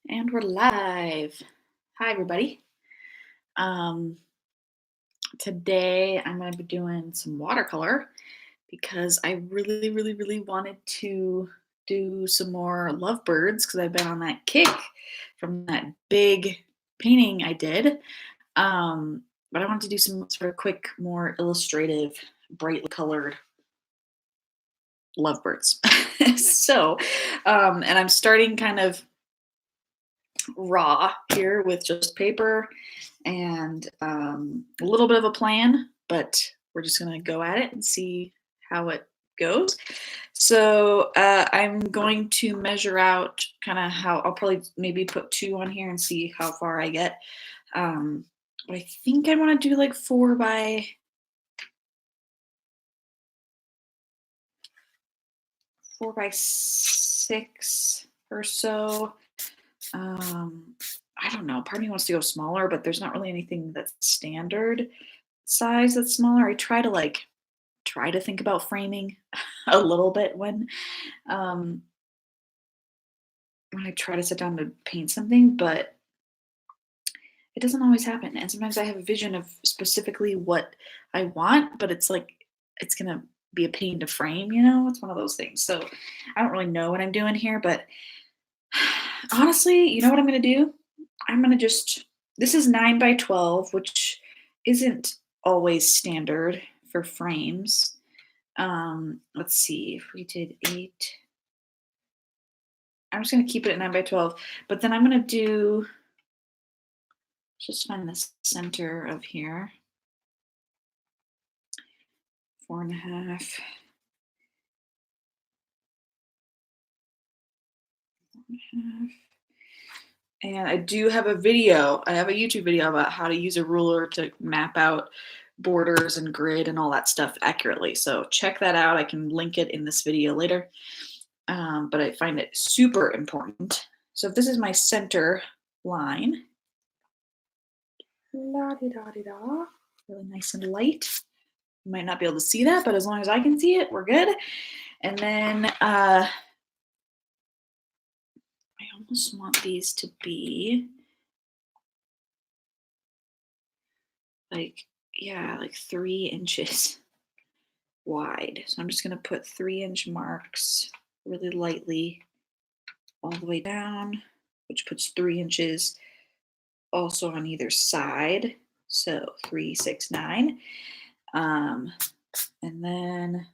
And we're live. Hi, everybody. Um, Today I'm going to be doing some watercolor because I really wanted to do some more lovebirds because I've been on that kick from that big painting I did. But I wanted to do some sort of quick, more illustrative, brightly colored lovebirds. And I'm starting kind of raw here with just paper and a little bit of a plan, but we're just going to go at it and see how it goes. So I'm going to measure out kind of how I'll probably maybe put 2 on here and see how far I get. But I think I want to do like 4 by 6 or so. I don't know. Part of me wants to go smaller, but there's not really anything that's standard size that's smaller. I try to think about framing a little bit um, when I try to sit down to paint something, but it doesn't always happen. And sometimes I have a vision of specifically what I want, but it's like it's gonna be a pain to frame. It's one of those things. So I don't really know what I'm doing here, but honestly, you know what I'm gonna do? I'm gonna just this is 9 by 12, which isn't always standard for frames. Let's see if we did 8. I'm just gonna keep it at 9 by 12, but then I'm gonna just find the center of here. 4.5. And I do have a video. I have a YouTube video about how to use a ruler to map out borders and grid and all that stuff accurately. So check that out. I can link it in this video later. But I find it super important. So if this is my center line, la-di-da-di-da, really nice and light. You might not be able to see that, but as long as I can see it, we're good. And then I almost want these to be like 3 inches wide. So I'm just going to put 3-inch marks really lightly all the way down, which puts 3 inches also on either side. So 3, 6, 9. And then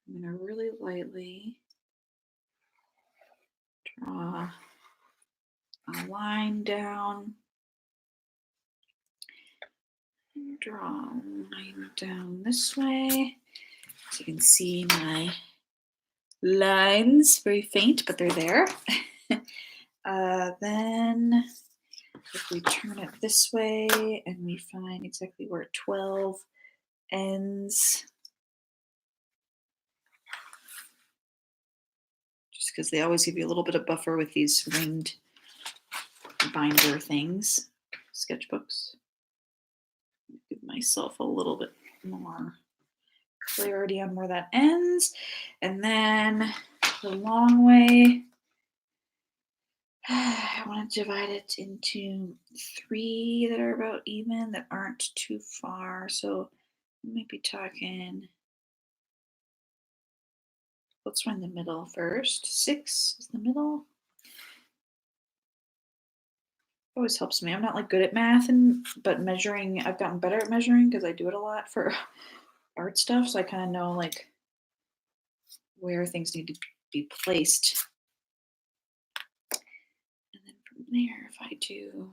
I'm going to really lightly draw a line down. Draw a line down this way. So you can see my lines, very faint, but they're there. Then if we turn it this way and we find exactly where 12 ends, just because they always give you a little bit of buffer with these ringed binder things, sketchbooks. Give myself a little bit more clarity on where that ends. And then the long way, I want to divide it into 3 that are about even, that aren't too far. So we might be talking, let's find the middle first. 6 is the middle. Always helps me. I'm not like good at math, but measuring, I've gotten better at measuring because I do it a lot for art stuff. So I kind of know like where things need to be placed. And then from there, if I do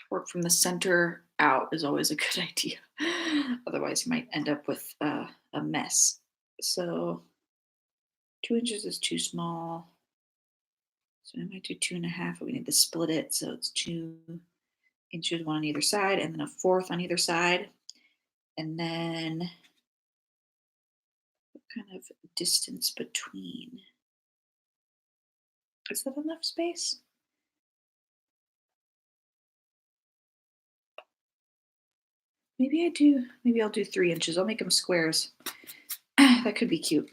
work from the center out is always a good idea. Otherwise, you might end up with a mess. So 2 inches is too small. So I might do 2.5, but we need to split it. So it's 2 inches, 1 on either side, and then a 1/4 on either side. And then what kind of distance between? Is that enough space? Maybe I'll do 3 inches. I'll make them squares. That could be cute.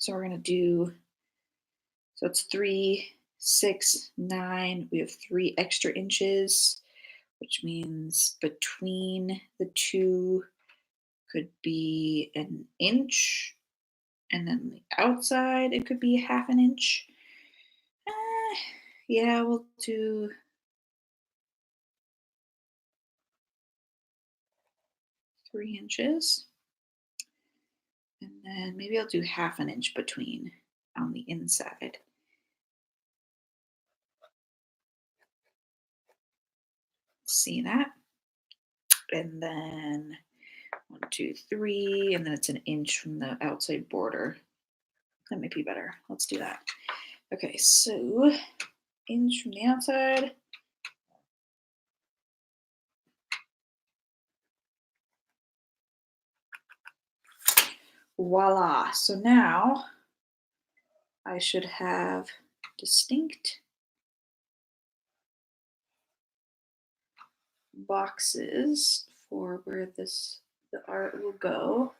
So we're gonna do, so it's 3, 6, 9. We have 3 extra inches, which means between the two could be an inch, and then the outside it could be half an inch. Eh, yeah, we'll do 3 inches, and then maybe I'll do half an inch between on the inside. See that? And then 1, 2, 3, and then it's an inch from the outside border. That might be better. Let's do that. Okay, so inch from the outside. Voila. So now I should have distinct boxes for where the art will go.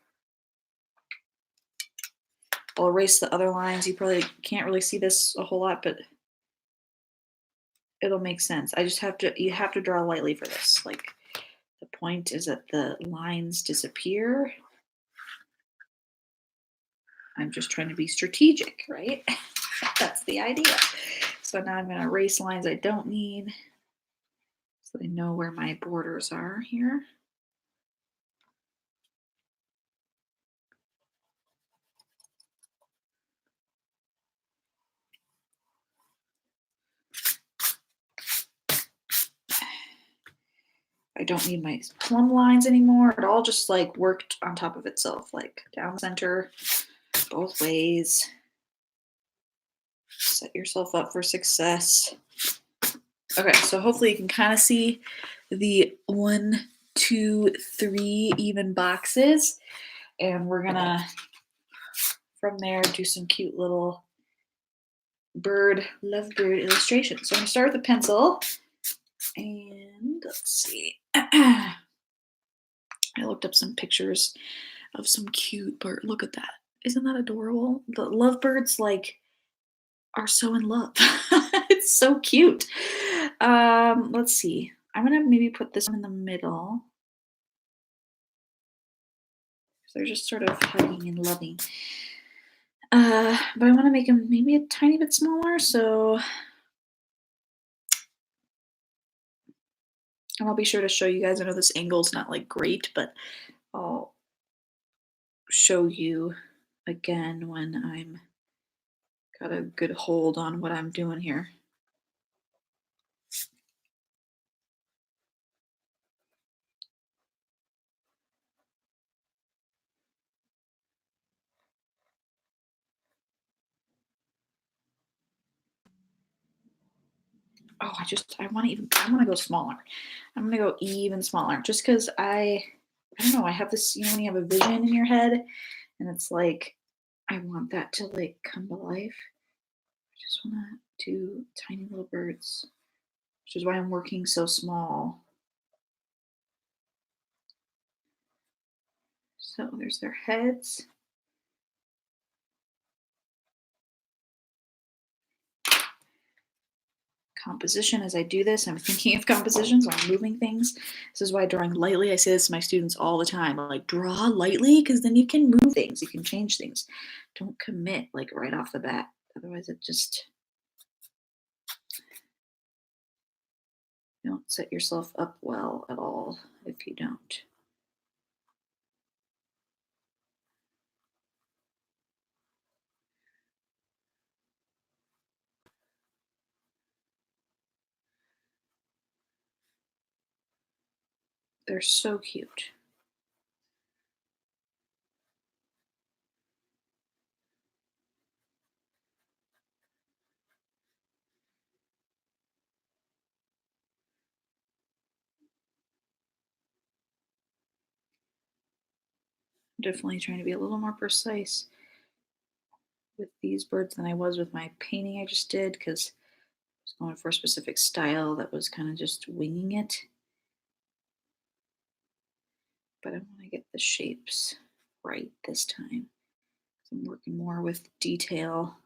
I'll erase the other lines. You probably can't really see this a whole lot, but it'll make sense. You have to draw lightly for this. Like, the point is that the lines disappear. I'm just trying to be strategic, right? That's the idea. So now I'm going to erase lines I don't need so I know where my borders are here. I don't need my plumb lines anymore. It all just like worked on top of itself, like down center, both ways. Set yourself up for success. Okay, so hopefully you can kind of see the 1, 2, 3 even boxes. And we're gonna, from there, do some cute little lovebird illustrations. So I'm gonna start with a pencil. And let's see. I looked up some pictures of some cute bird. Look at that. Isn't that adorable? The lovebirds like are so in love. It's so cute. Let's see. I'm gonna maybe put this one in the middle. They're just sort of hugging and loving. But I want to make them maybe a tiny bit smaller, so and I'll be sure to show you guys. I know this angle's not like great, but I'll show you again when I'm got a good hold on what I'm doing here. Oh, I want to go smaller. I'm gonna go even smaller, just because I don't know. I have this, when you have a vision in your head, and it's like I want that to like come to life. I just want to do tiny little birds, which is why I'm working so small. So there's their heads. Composition. As I do this, I'm thinking of composition, so I'm moving things. This is why drawing lightly, I say this to my students all the time, like draw lightly, because then you can move things, you can change things. Don't commit like right off the bat. Otherwise it just, you don't set yourself up well at all if you don't. They're so cute. I'm definitely trying to be a little more precise with these birds than I was with my painting I just did, because I was going for a specific style that was kind of just winging it. But I want to get the shapes right this time. So I'm working more with detail.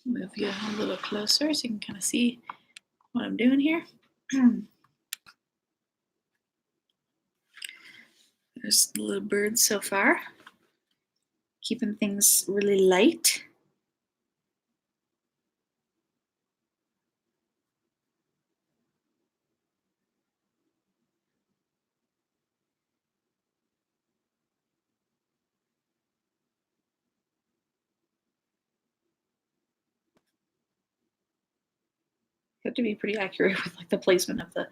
Move you a little closer so you can kind of see what I'm doing here. There's the little birds so far. Keeping things really light. You have to be pretty accurate with like the placement of the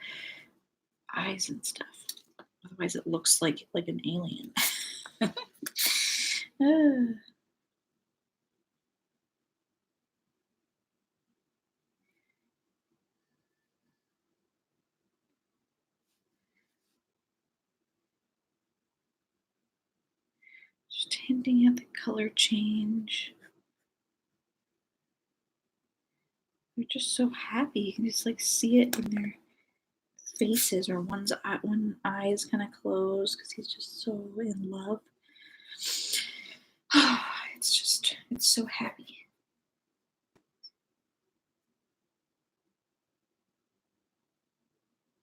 eyes and stuff. Otherwise it looks like an alien. Ah. Just hinting at the color change. They're just so happy. You can just like see it in their faces, or one eye is kind of closed because he's just so in love. It's so happy.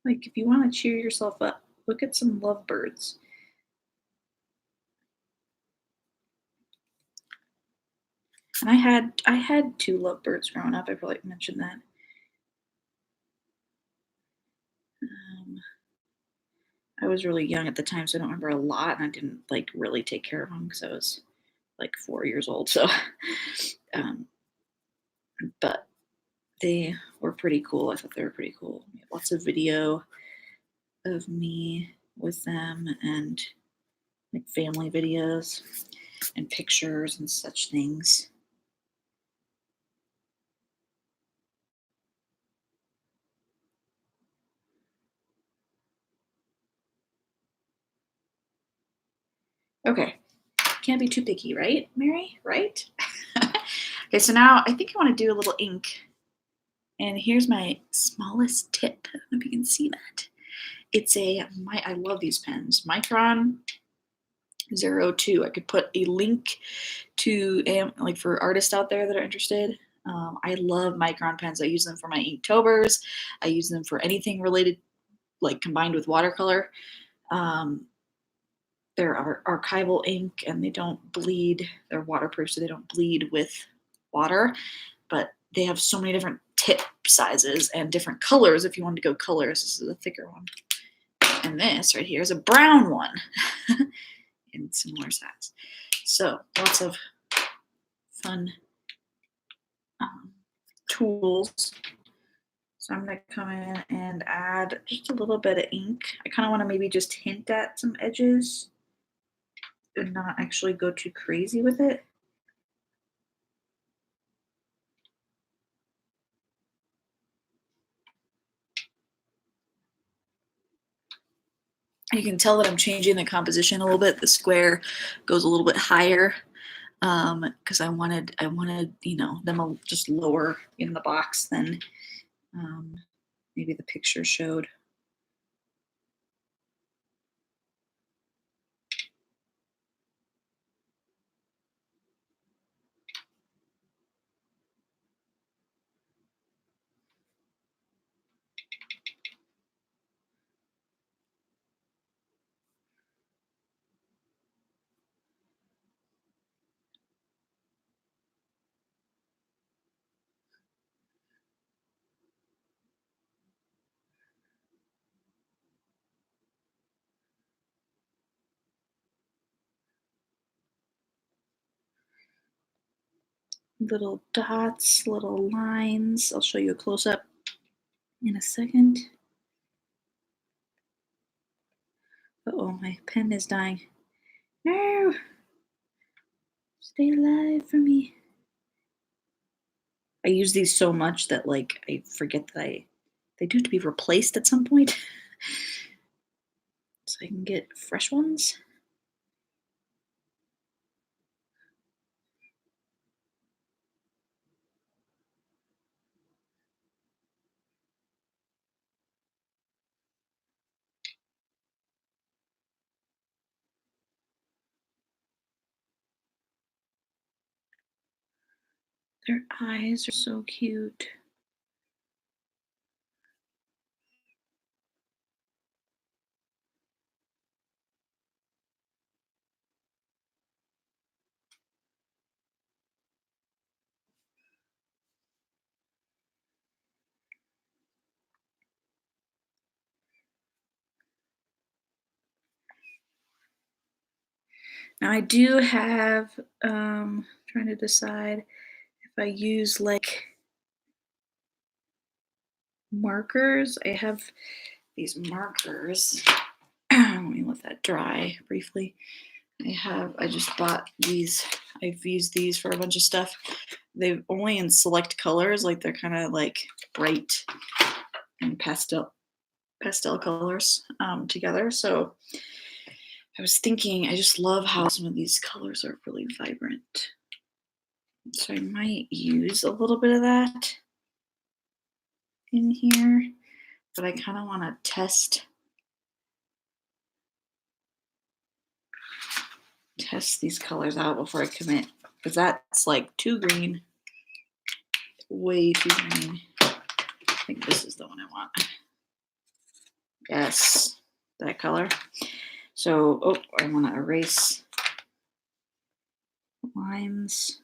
Like if you want to cheer yourself up, look at some lovebirds. And I had two lovebirds growing up. I probably mentioned that. Um, I was really young at the time, so I don't remember a lot, and I didn't like really take care of them because I was like 4 years old. So, um, but they were pretty cool. I thought they were pretty cool. We have lots of video of me with them, and like family videos and pictures and such things. Okay, can't be too picky, right, Mary? Right? Okay, so now I think I want to do a little ink. And here's my smallest tip. I don't know if you can see that. It's I love these pens. Micron 02. I could put a link to like for artists out there that are interested. I love Micron pens. I use them for my Inktober's. I use them for anything related, like combined with watercolor. Um, they're archival ink and they don't bleed. They're waterproof, so they don't bleed with water. But they have so many different tip sizes and different colors if you want to go colors. This is a thicker one. And this right here is a brown one in similar size. So lots of fun tools. So I'm going to come in and add just a little bit of ink. I kind of want to maybe just hint at some edges and not actually go too crazy with it. You can tell that I'm changing the composition a little bit. The square goes a little bit higher because I wanted them just lower in the box than maybe the picture showed. Little dots, little lines. I'll show you a close up in a second. Oh, my pen is dying. No! Stay alive for me. I use these so much that like I forget that they do have to be replaced at some point. So I can get fresh ones. Their eyes are so cute. Now I do have, trying to decide if I use like markers. I have these markers. Let me let that dry briefly. I just bought these. I've used these for a bunch of stuff. They're only in select colors, like they're kind of like bright and pastel colors together. So I was thinking, I just love how some of these colors are really vibrant. So I might use a little bit of that in here, but I kind of want to test these colors out before I commit, because that's like too green, way too green. I think this is the one I want. Yes, that color. So, oh, I want to erase lines.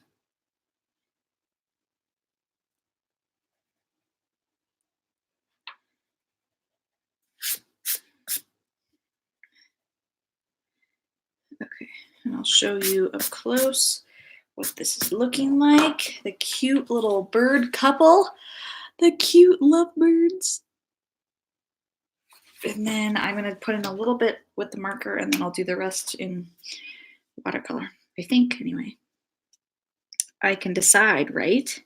Okay, and I'll show you up close what this is looking like. The cute little bird couple, the cute lovebirds. And then I'm going to put in a little bit with the marker, and then I'll do the rest in watercolor, I think, anyway. I can decide, right?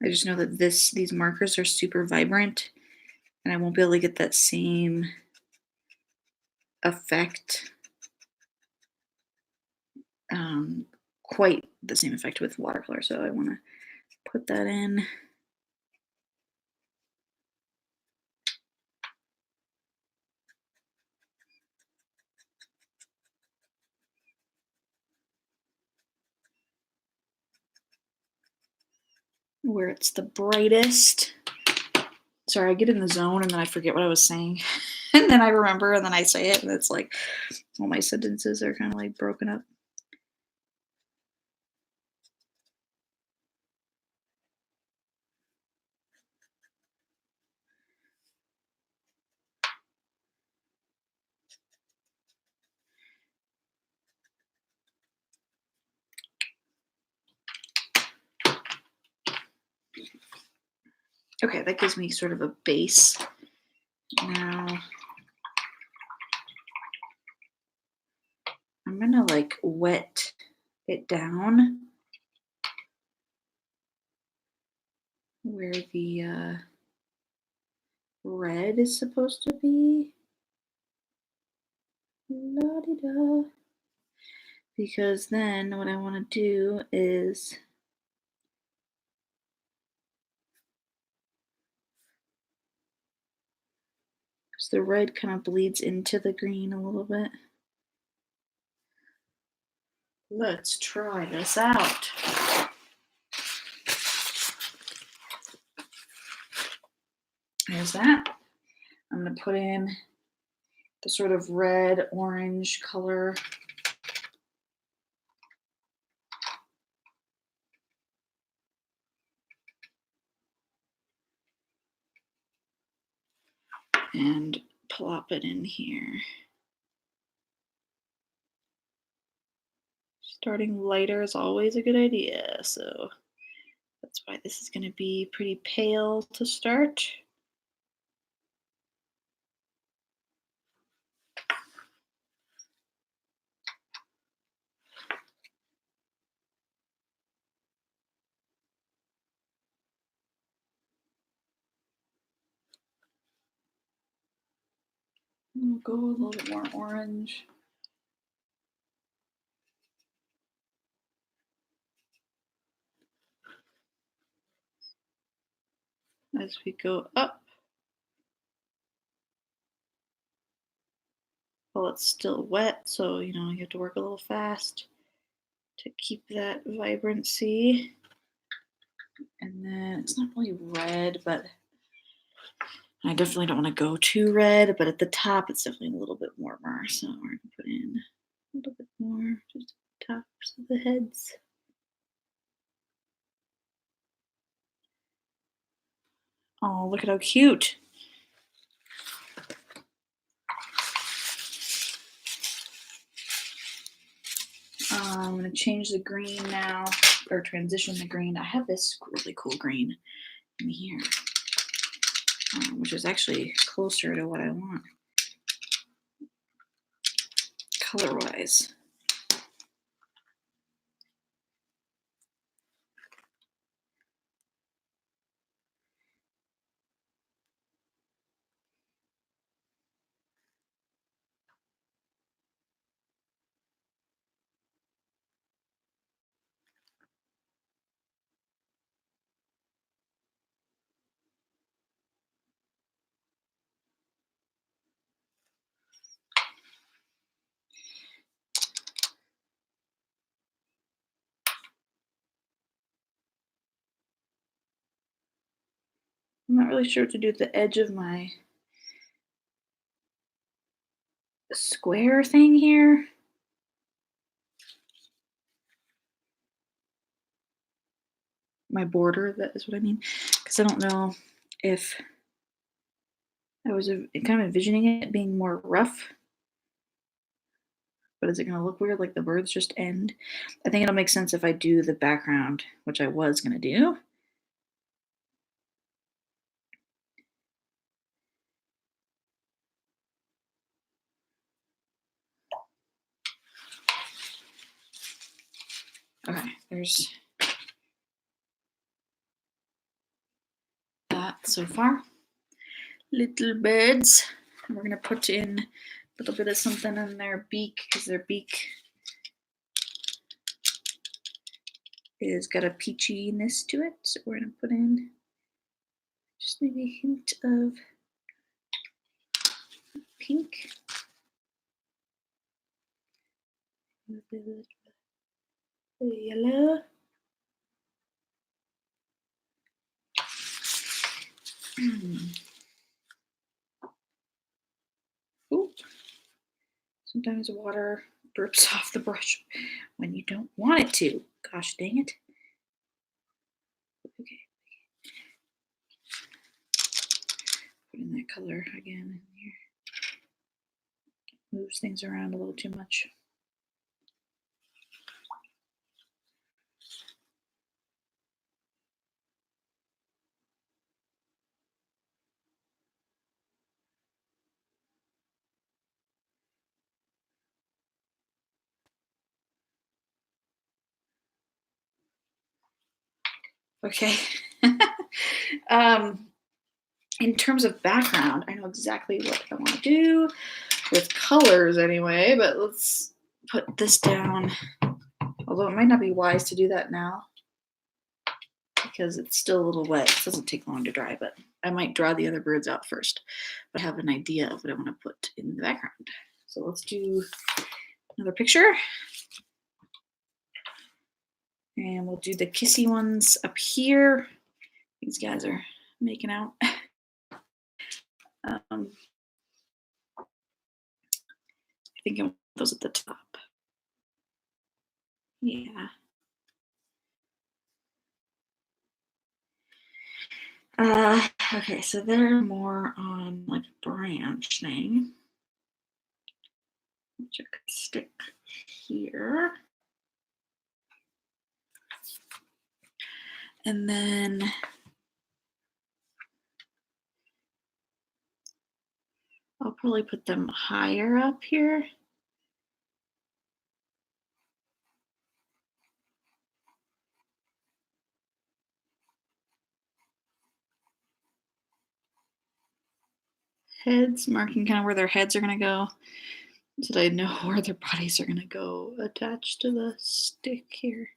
I just know that these markers are super vibrant, and I won't be able to get that same effect, quite the same effect with watercolor. So I want to put that in. Where it's the brightest. Sorry, I get in the zone and then I forget what I was saying. And then I remember and then I say it, and it's like all my sentences are kind of like broken up. Okay, that gives me sort of a base. Now I'm gonna like wet it down where the red is supposed to be. La-di-da. Because then what I want to do is the red kind of bleeds into the green a little bit. Let's try this out. There's that. I'm going to put in the sort of red orange color. And plop it in here. Starting lighter is always a good idea, so that's why this is going to be pretty pale to start. We'll go a little bit more orange. As we go up. while it's still wet. So, you know, you have to work a little fast to keep that vibrancy. And then it's not really red, but I definitely don't want to go too red, but at the top it's definitely a little bit warmer. So we're gonna put in a little bit more just at the tops of the heads. Oh, look at how cute. I'm gonna change the green now, or transition the green. I have this really cool green in here, which is actually closer to what I want color-wise. I'm not really sure what to do with the edge of my square thing here. My border, that is what I mean. Because I don't know if I was kind of envisioning it being more rough, but is it going to look weird like the birds just end? I think it'll make sense if I do the background, which I was going to do. Okay, there's that so far. Little birds. We're going to put in a little bit of something in their beak because their beak is got a peachiness to it. So we're going to put in just maybe a hint of pink. Yellow. Ooh. Sometimes water drips off the brush when you don't want it to. Gosh dang it. Okay. Put in that color again in here. Moves things around a little too much. Okay. In terms of background, I know exactly what I want to do with colors anyway, but let's put this down. Although it might not be wise to do that now because it's still a little wet. It doesn't take long to dry, but I might draw the other birds out first. But I have an idea of what I want to put in the background. So let's do another picture. And we'll do the kissy ones up here. These guys are making out. I think I want those at the top. Yeah. Okay, so they're more on like branching, which I could stick here. And then I'll probably put them higher up here. Heads, marking kind of where their heads are going to go so they know where their bodies are going to go attached to the stick here.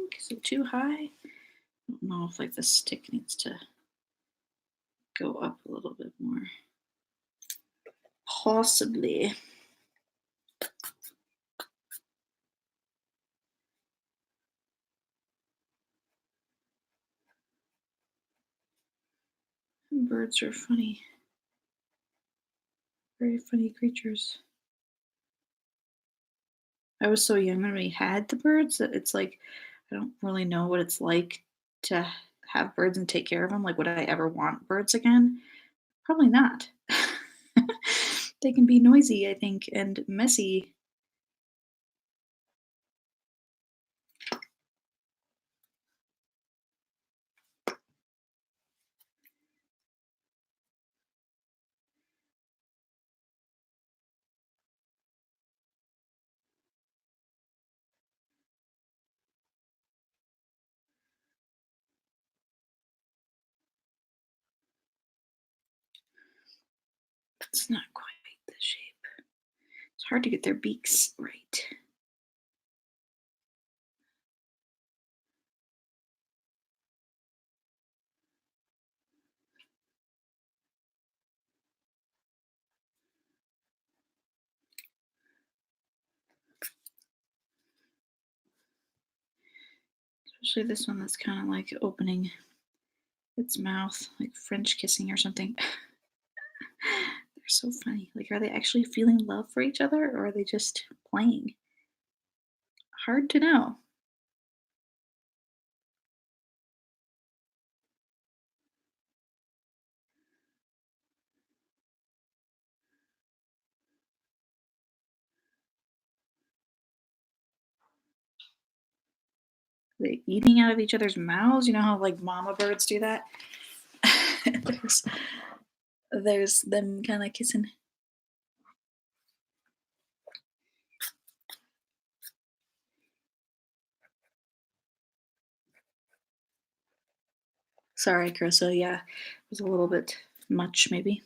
think. Is it too high? I don't know if like the stick needs to go up a little bit more. Possibly. Birds are funny. Very funny creatures. I was so young when we had the birds that it's like I don't really know what it's like to have birds and take care of them. Like, would I ever want birds again? Probably not. They can be noisy, I think, and messy. It's not quite the shape. It's hard to get their beaks right. Especially this one that's kind of like opening its mouth, like French kissing or something. They're so funny. Like, are they actually feeling love for each other or are they just playing? Hard to know. Are they eating out of each other's mouths? You know how like mama birds do that? there's, there's them kind of kissing. Sorry, Carissa. Yeah, it was a little bit much, maybe.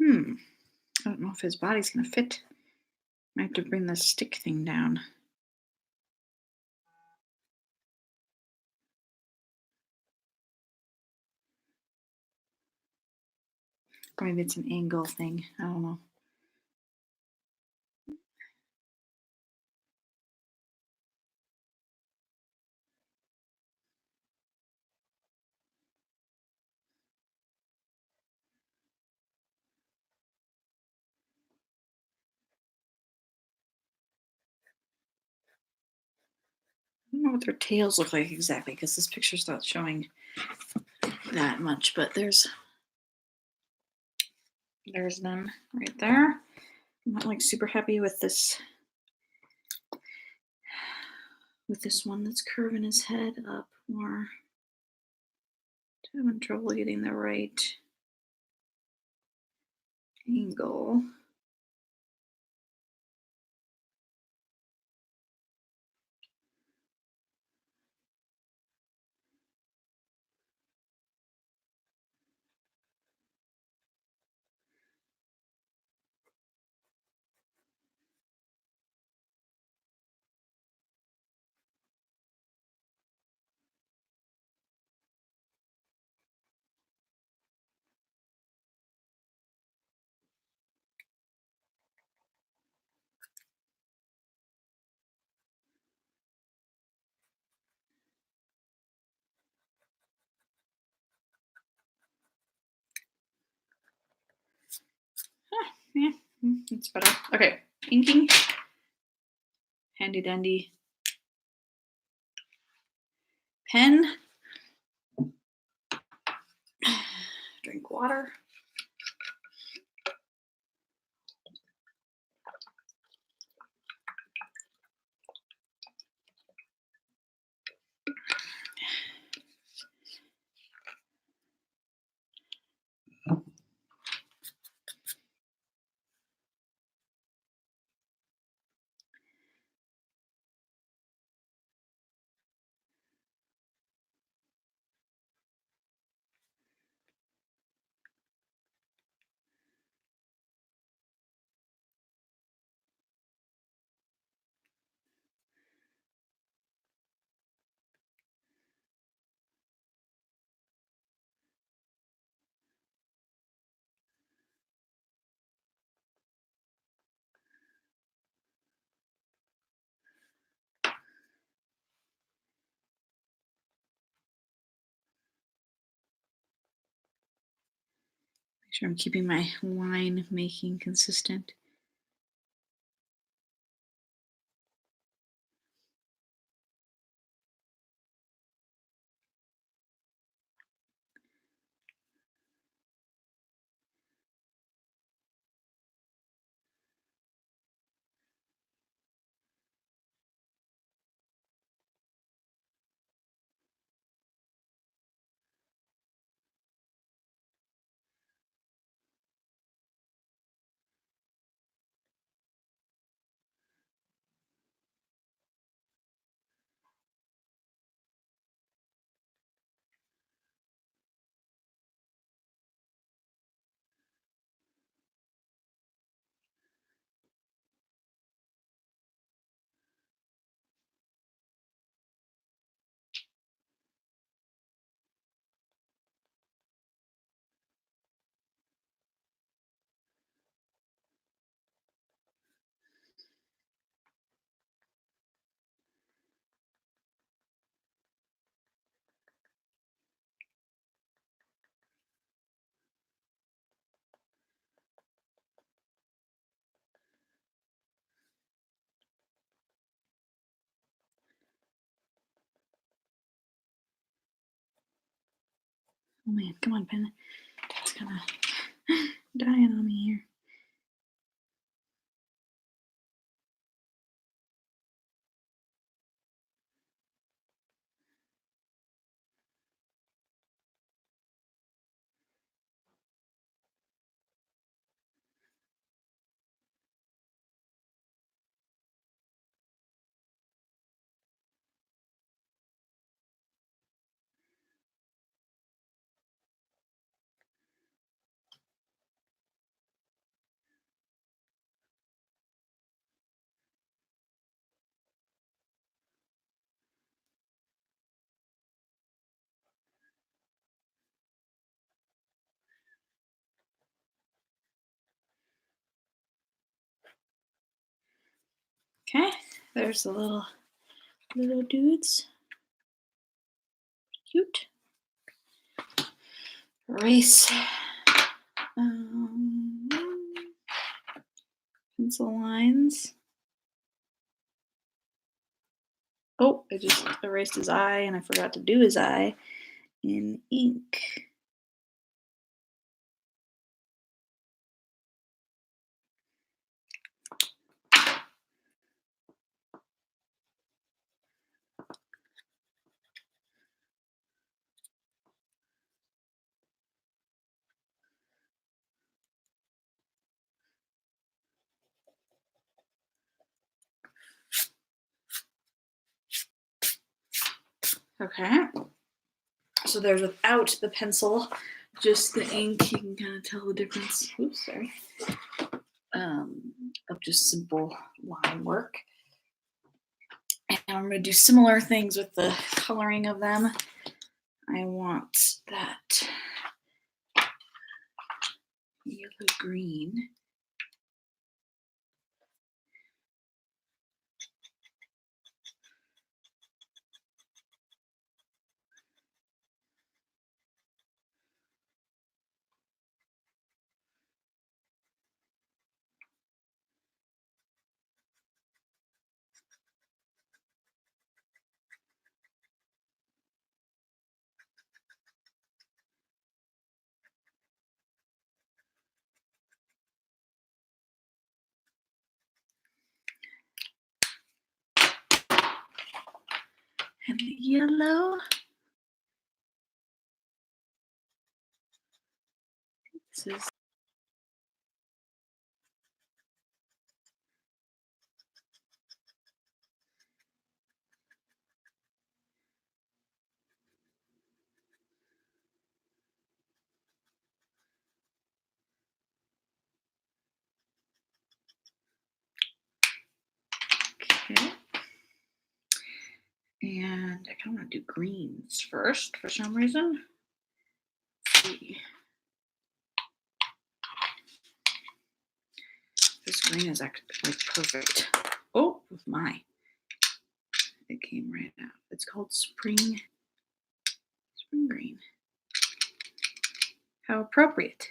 Hmm. I don't know if his body's gonna fit. I have to bring the stick thing down. Or maybe it's an angle thing. I don't know. I don't know what their tails look like exactly because this picture's not showing that much, but there's them right there. I'm not like super happy with this one that's curving his head up more. Having trouble getting the right angle. Ah, yeah, it's better. Okay, inking. Handy dandy pen. drink water. Make sure I'm keeping my line making consistent. Oh man, come on, pen. It's kind of dying on me here. Okay, there's the little dudes. Cute. Erase. Pencil lines. Oh, I just erased his eye and I forgot to do his eye in ink. Okay, so there's without the pencil, just the ink. You can kind of tell the difference. Oops, sorry. Of just simple line work. And I'm going to do similar things with the coloring of them. I want that yellow green. and yellow. This is okay. And I kind of want to do greens first for some reason. Let's see. This green is actually like perfect. Oh my. It came right out. It's called spring green. How appropriate.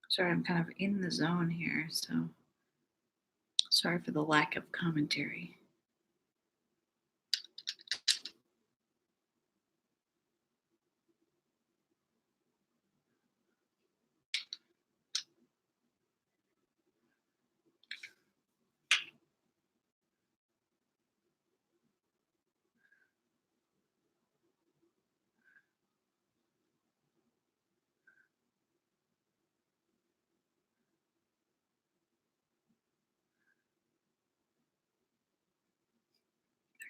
Sorry, I'm kind of in the zone here, so sorry for the lack of commentary.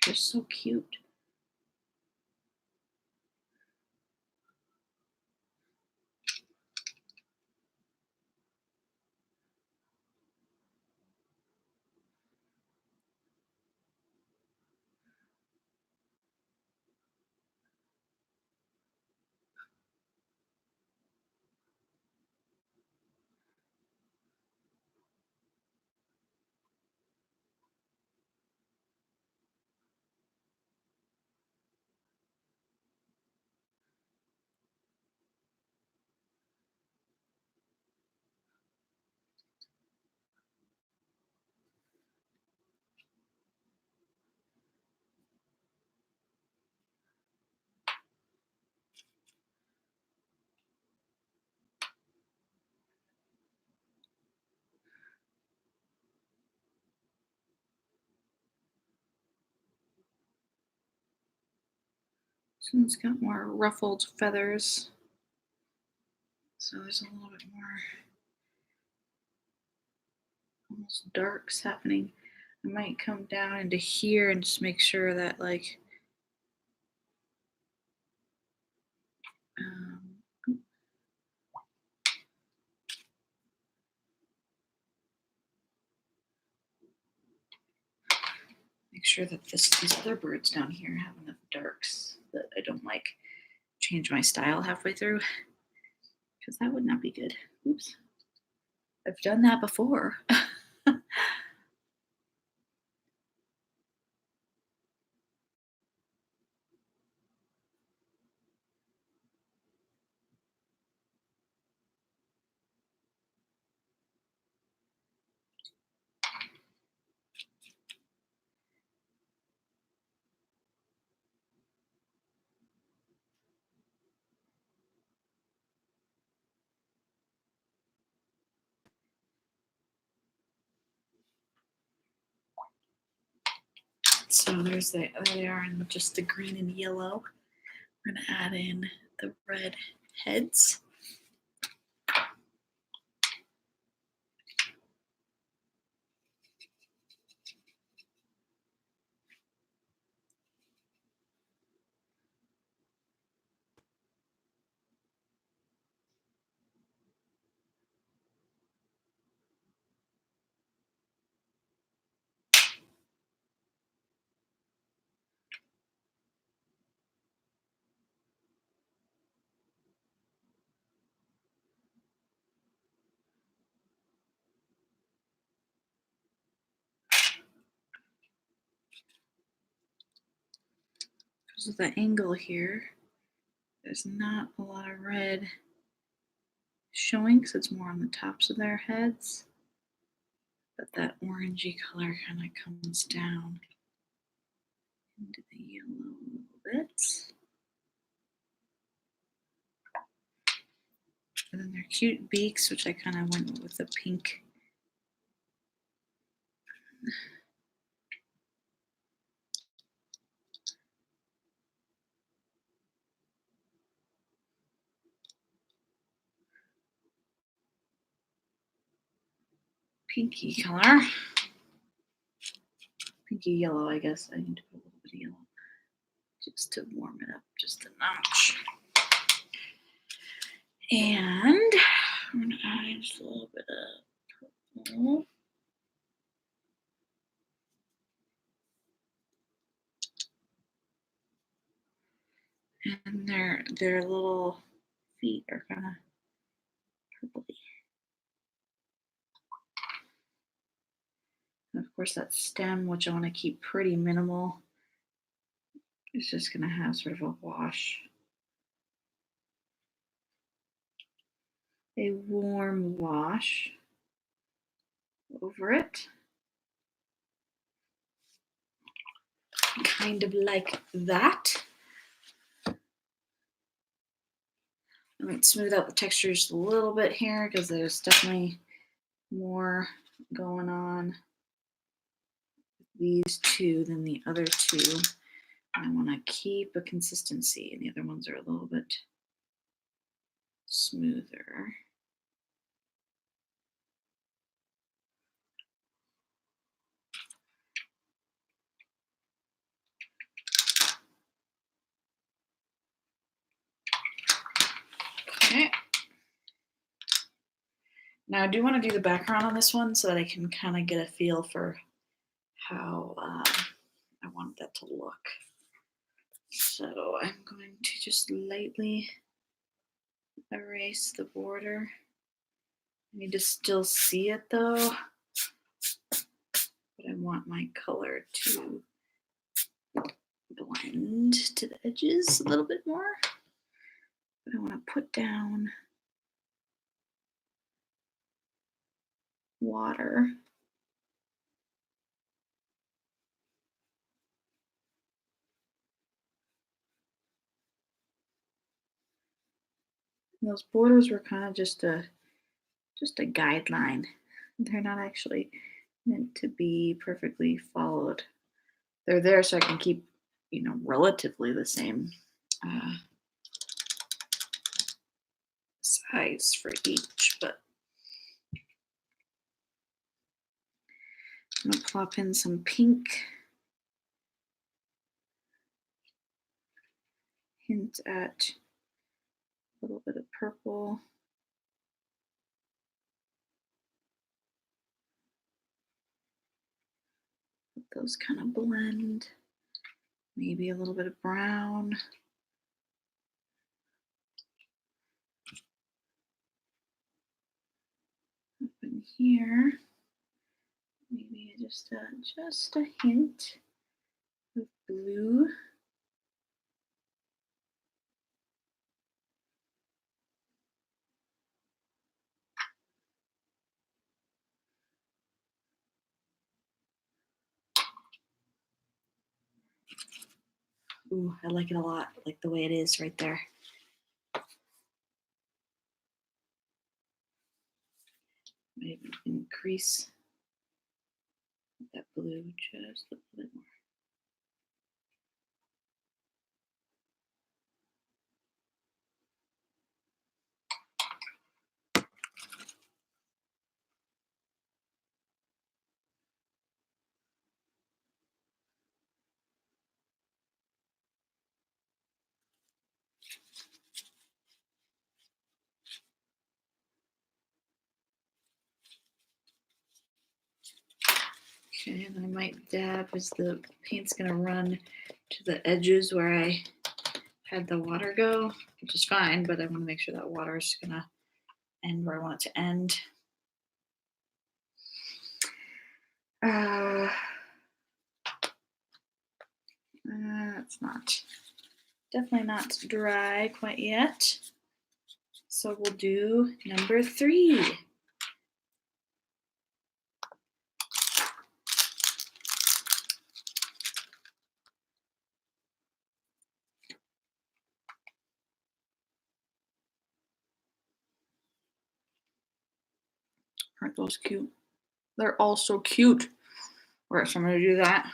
They're just so cute. This one's got more ruffled feathers. So there's a little bit more almost darks happening. I might come down into here and just make sure that like um, make sure that these other birds down here have enough darks that I don't like change my style halfway through because that would not be good. Oops. I've done that before. So there they are in just the green and yellow. We're gonna add in the red heads. because of the angle here, there's not a lot of red showing because it's more on the tops of their heads. But that orangey color kind of comes down into the yellow a little bit. And then their cute beaks, which I kind of went with the pink. Pinky color. Pinky yellow, I guess. I need to put a little bit of yellow just to warm it up just a notch. And I'm going to add just a little bit of purple. And their little feet are kind of purpley. And of course, that stem, which I want to keep pretty minimal, is just going to have sort of a wash. A warm wash over it. Kind of like that. I might smooth out the textures a little bit here because there's definitely more going on with these two than the other two. I want to keep a consistency, and the other ones are a little bit smoother. Okay. Now I do want to do the background on this one so that I can kind of get a feel for how I want that to look. So I'm going to just lightly erase the border. I need to still see it though, but I want my color to blend to the edges a little bit more. But I want to put down water. And those borders were kind of just a guideline. They're not actually meant to be perfectly followed. They're there so I can keep, relatively the same size for each, but I'm gonna plop in some pink. Hint at a little bit of purple. Let those kind of blend. Maybe a little bit of brown. Up in here, maybe just a hint of blue. Ooh, I like it a lot. I like the way it is right there. Maybe increase that blue just a little bit more. Okay, and I might dab as the paint's gonna run to the edges where I had the water go, which is fine, but I want to make sure that water is gonna end where I want it to end. It's not. Definitely not dry quite yet. So we'll do number 3. Aren't those cute? They're all so cute. All right, so I'm going to do that.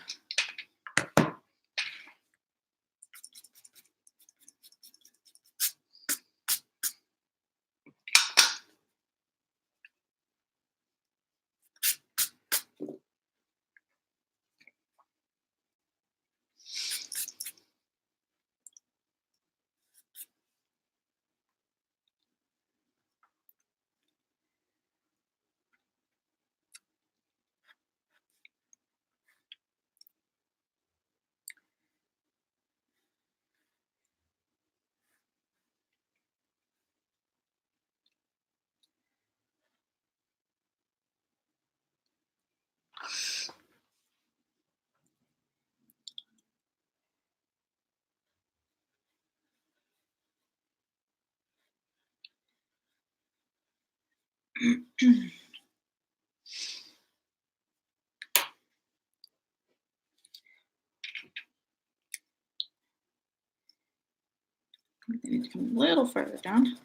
They need to come a little further down.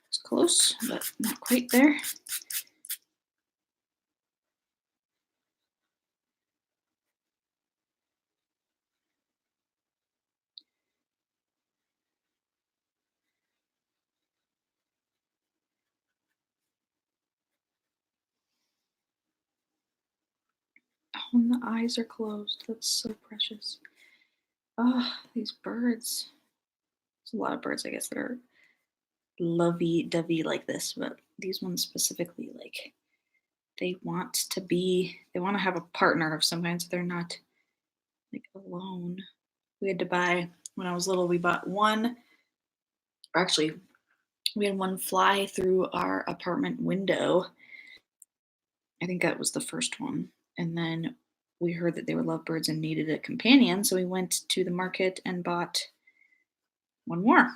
It's close, but not quite there. Oh, and the eyes are closed. That's so precious. Oh, these birds. There's a lot of birds, I guess, that are lovey-dovey like this, but these ones specifically, like, they want to have a partner of some kind, so they're not like alone. We had to buy when I was little. We bought one, or actually, we had one fly through our apartment window. I think that was the first one, and then we heard that they were lovebirds and needed a companion, so we went to the market and bought one more.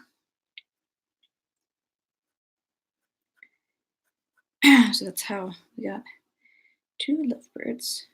So that's how we got 2 lovebirds.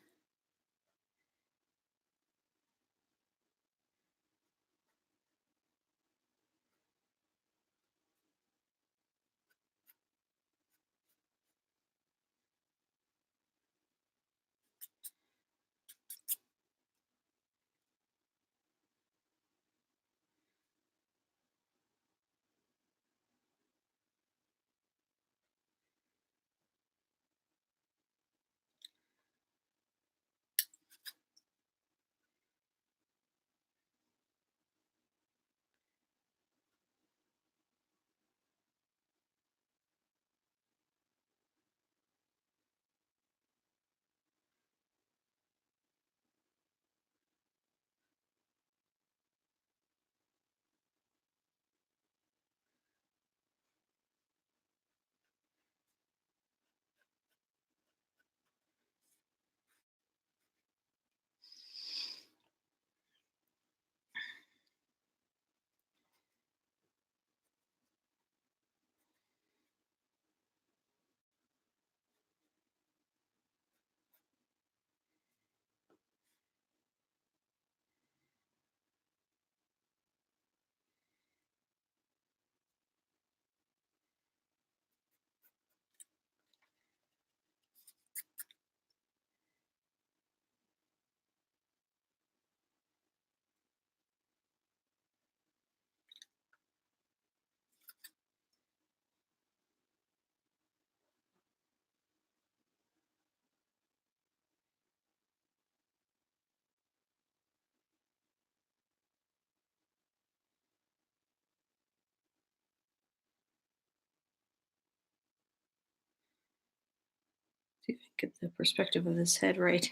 See if I can get the perspective of his head right.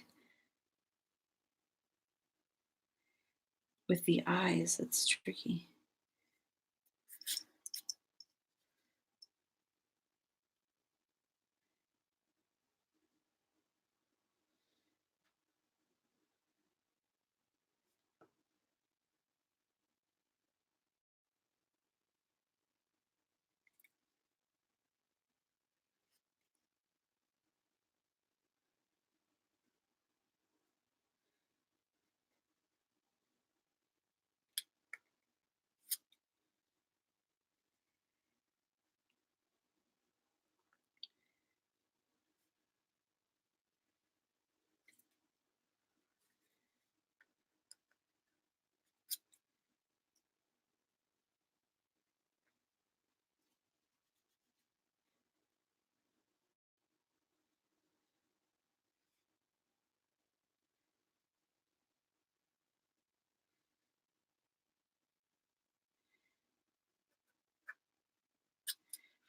With the eyes, it's tricky.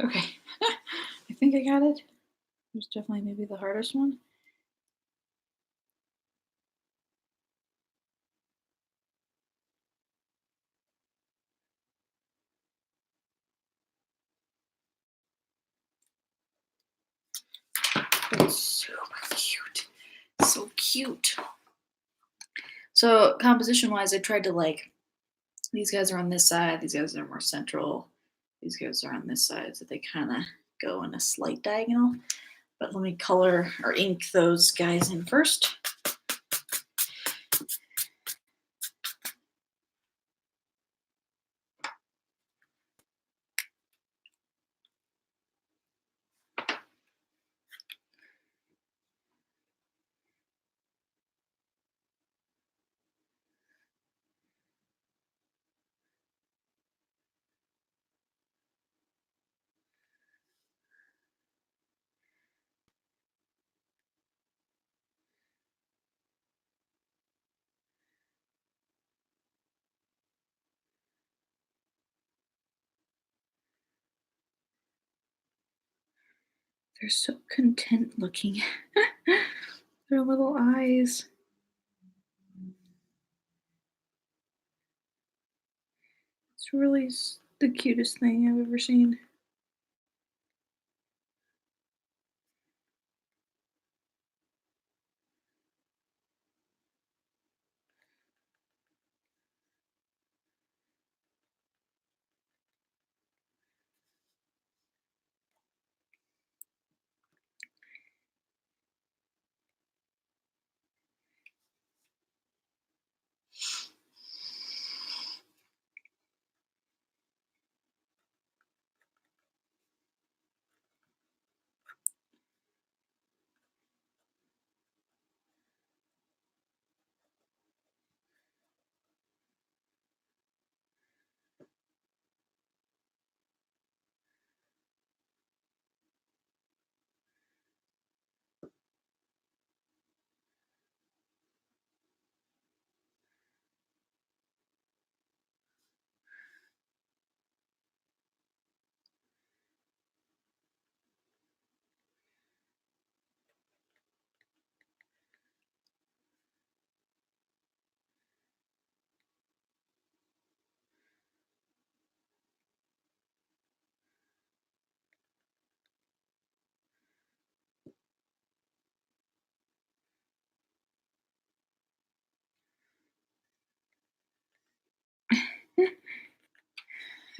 Okay. I think I got it. It was definitely maybe the hardest one. It's super cute. So cute. So composition wise, I tried to like these guys are on this side, these guys are more central, these guys are on this side, so they kind of go in a slight diagonal. But let me color or ink those guys in first. They're so content looking. Their little eyes. It's really the cutest thing I've ever seen.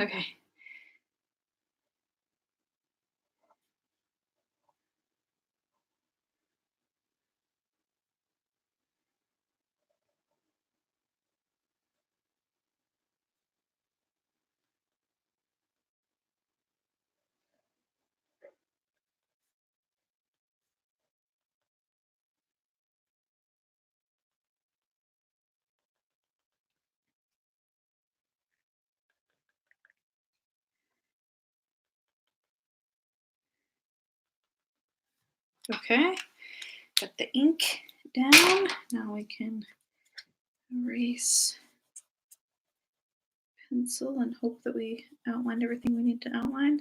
Okay. Okay. Got the ink down. Now we can erase pencil and hope that we outlined everything we need to outline.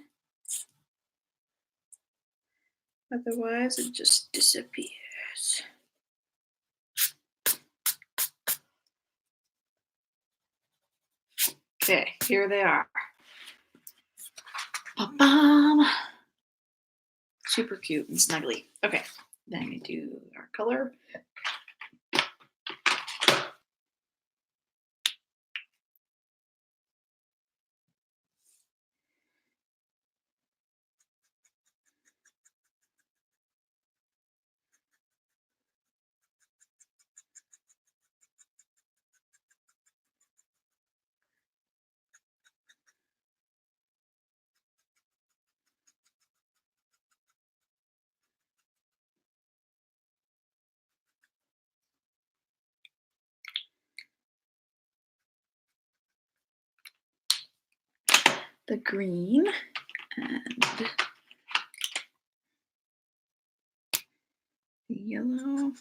Otherwise, it just disappears. Okay, here they are. Ba-bam! Super cute and snuggly. Okay, then we do our color. The green and the yellow.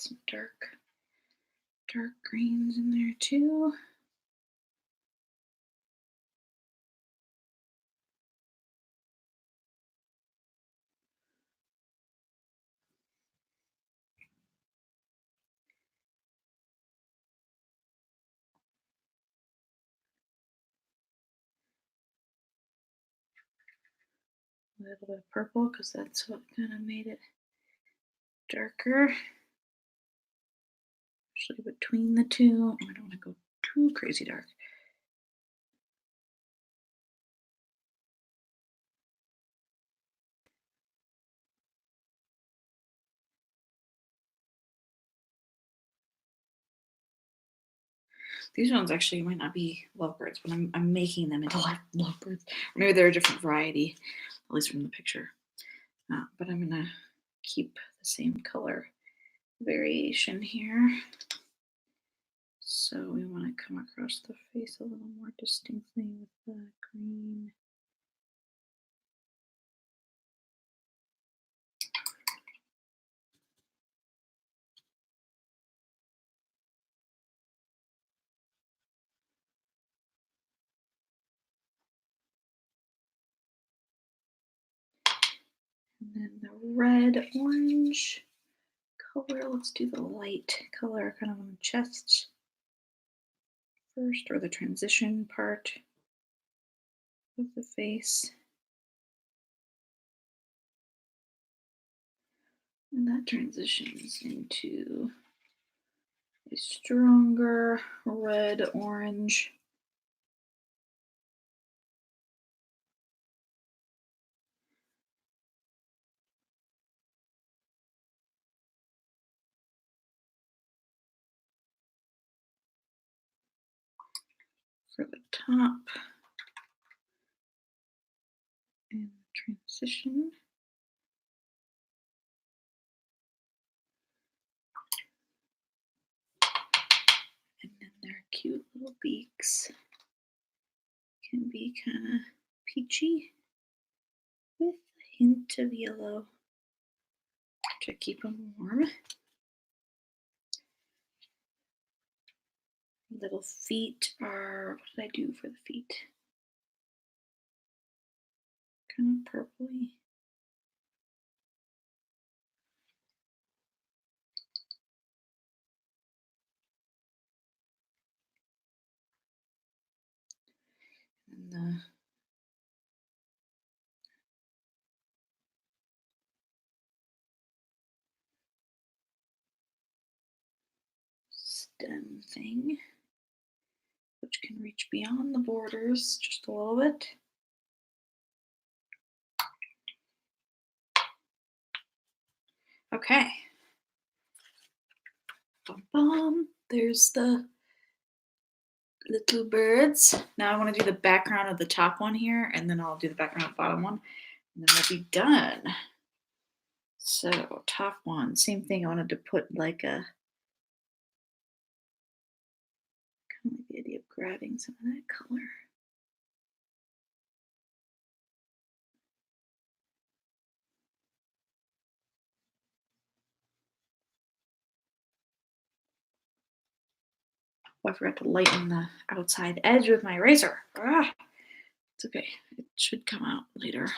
some dark greens in there too. A little bit of purple because that's what kind of made it darker. Actually, between the two, I don't want to go too crazy dark. These ones actually might not be lovebirds, but I'm making them into lovebirds. Or maybe they're a different variety, at least from the picture. But I'm gonna keep the same color variation here. So we want to come across the face a little more distinctly with the green. And then the red orange color, let's do the light color kind of on the chest first, or the transition part of the face. And that transitions into a stronger red orange. For the top and transition. And then their cute little beaks can be kind of peachy with a hint of yellow to keep them warm. Little feet are, what did I do for the feet? Kind of purpley. And the stem thing, which can reach beyond the borders just a little bit. Okay. Bum, bum. There's the little birds. Now I want to do the background of the top one here, and then I'll do the background of the bottom one, and then we'll be done. So top one, same thing. I wanted to put like a, kind of like the idea of grabbing some of that color. Oh, I forgot to lighten the outside edge with my eraser. Ah, it's okay. It should come out later.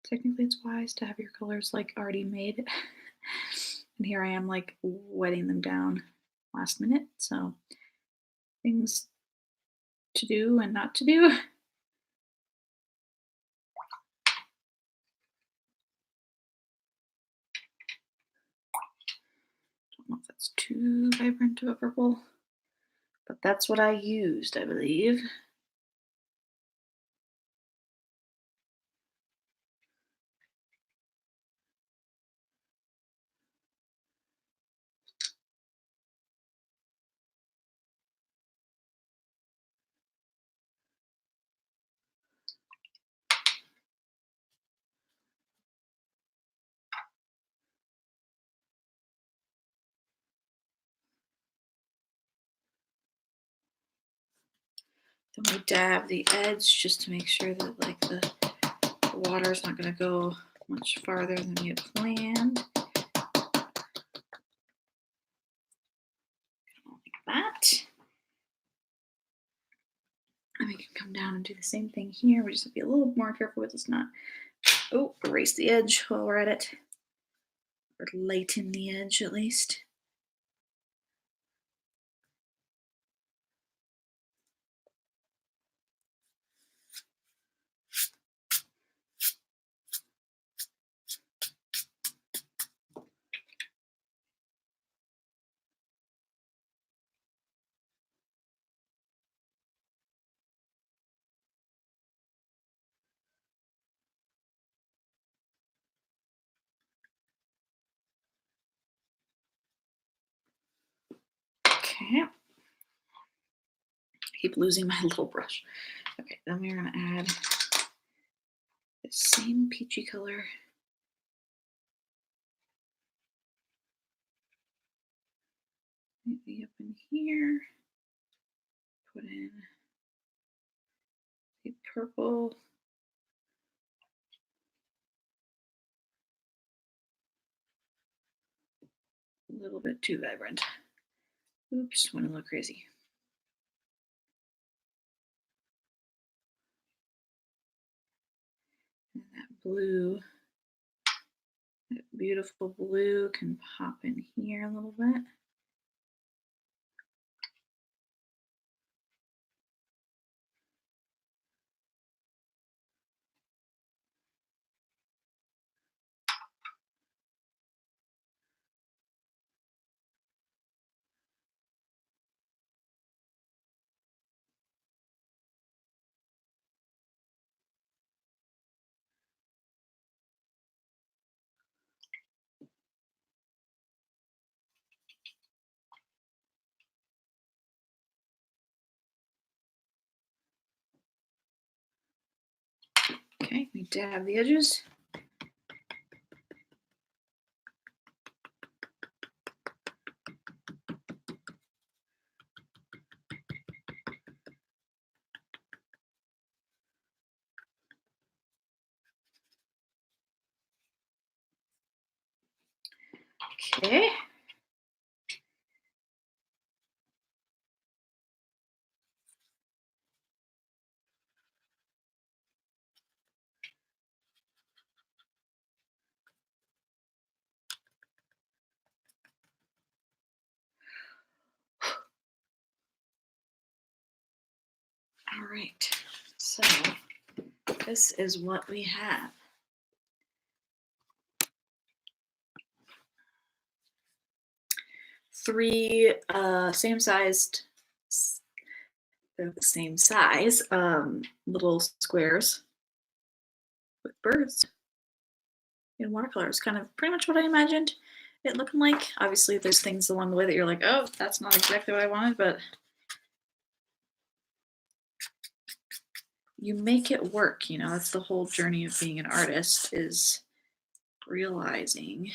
Technically, it's wise to have your colors like already made. And here I am like wetting them down last minute. So things to do and not to do. Don't know if that's too vibrant of a purple, but that's what I used, I believe. Then we dab the edge just to make sure that like the water is not going to go much farther than we had planned. Like that. And we can come down and do the same thing here. We just have to be a little more careful with this, not erase the edge while we're at it, or lighten the edge at least. Okay. I keep losing my little brush. Okay, then we're gonna add the same peachy color. Maybe up in here. Put in the purple. A little bit too vibrant. Oops, went a little crazy. And that blue, that beautiful blue can pop in here a little bit. Okay, we dab the edges. Okay. All right, so this is what we have. 3 same-sized, they're the same size, little squares with birds in watercolor. It's kind of pretty much what I imagined it looking like. Obviously, there's things along the way that you're like, oh, that's not exactly what I wanted, but you make it work, you know. That's the whole journey of being an artist, is realizing,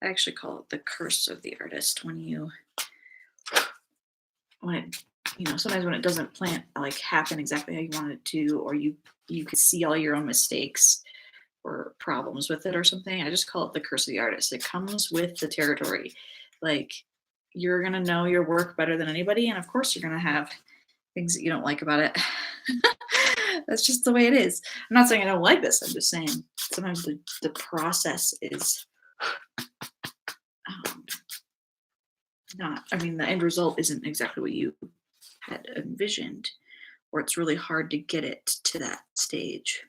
I actually call it the curse of the artist, when it, you know, sometimes when it doesn't happen exactly how you want it to, or you can see all your own mistakes or problems with it or something. I just call it the curse of the artist. It comes with the territory. Like, you're gonna know your work better than anybody, and of course you're gonna have things that you don't like about it. That's just the way it is. I'm not saying I don't like this. I'm just saying sometimes the process is not, I mean, the end result isn't exactly what you had envisioned, or it's really hard to get it to that stage.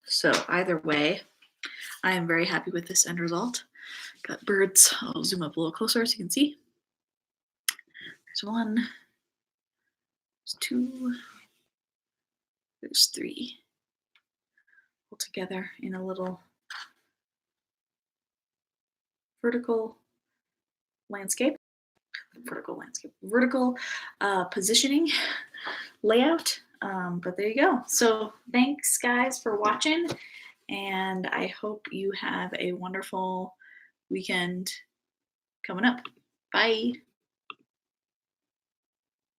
So either way, I am very happy with this end result. Got birds. I'll zoom up a little closer so you can see. There's 1, there's 2, there's 3, all together in a little vertical positioning layout. But there you go. So thanks guys for watching, and I hope you have a wonderful weekend coming up. Bye.